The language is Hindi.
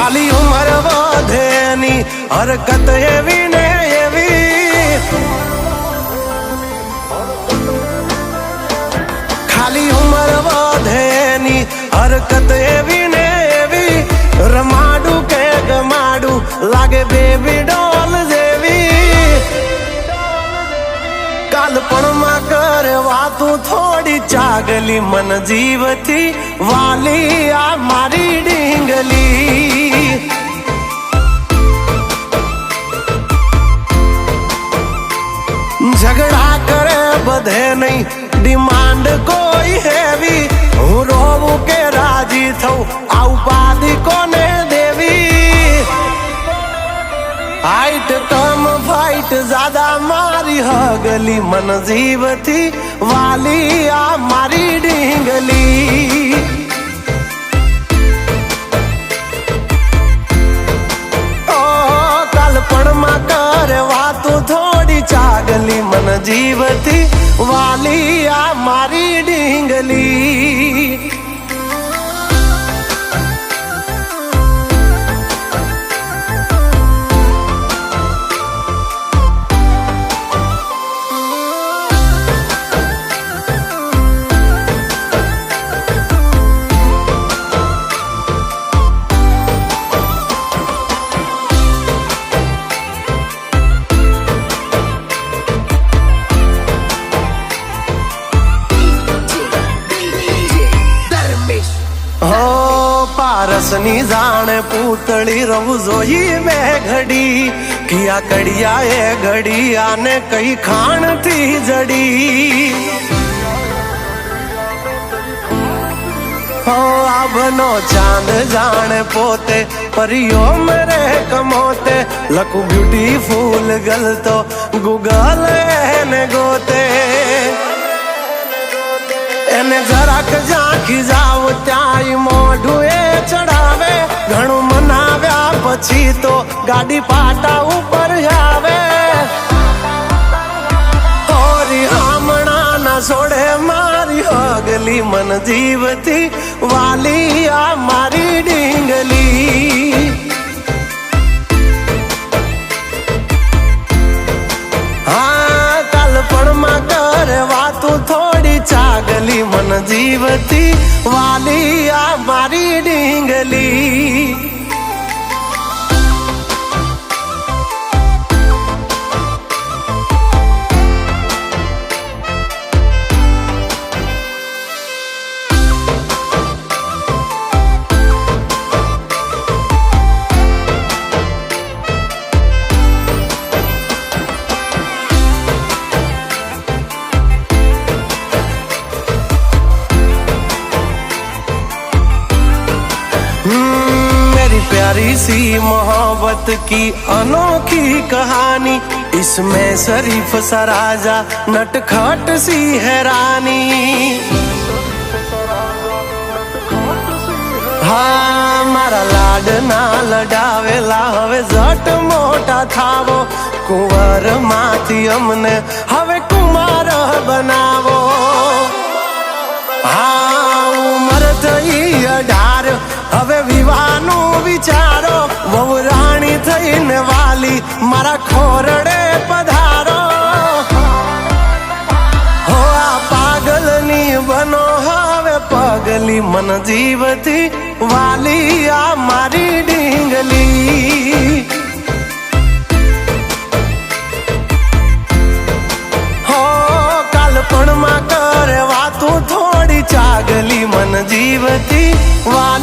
खाली उमर वधेनी हरकत एवी ने एवी, खाली उमर वधेनी हरकत एवी ने एवी, रमाडू के गमाडू लागे बेबी डॉल जेवी। कालपणમાં કરે વાતું થોડી ચાગલી મન જીવથી વાલી આ મારી ડીંગલી। झगड़ा करे बधे नहीं डिमांड कोई हेवी, हूँ रोवू के राजी थू आ उपाधि कोने देवी। हाइट कम फाइट ज्यादा मारी हगली मन जीवती वाली आ मारी ढींगली। ओ कालपणમાં करे वातू थोड़ी चागली मन जीवती वाली आ मारी ढींगली। पारसनी जाने पूतली रहू जोई में घड़ी, किया कड़िया ए घड़िया ने कई खान थी जड़ी। हो आभनो चांद जाने पोते परियो मेरे कमोते, लकू ब्यूटीफुल गल तो गूगल ने गोते। एने जराक झांकी जाव त्याई मोढू ए चढ़ावे, घणू मनाव्या पछी तो गाड़ी पाटा ऊपर आवे। होरी हमणा ना छोड़े मारी हगली मन जीवती वाली आ मारी ढींगली। हाँ कालपणમાં करे वातू थोड़ी चागली मन जीवती वाली आ मारी ढींगली। प्यारी सी मोहब्बत की अनोखी कहानी, इसमें शरीफ सा राजा नटखट सी है रानी। हाँ मारा लाड ना लडावेला हवे जट मोटा थावो, कुंवर माथी अमने हवे कुमार बनावो। हाँ उमर थई 18 हवे विवाहनु विचारो, वहू राणी थईने वाली मारा खोरड़े पधारो। हो आ पागलनी बनो हवे पगली मन जीवती वाली आ मारी ढींगली। हो कालपणમાં કરે વાતું થોડી ચાગલી मन जीवती वाली।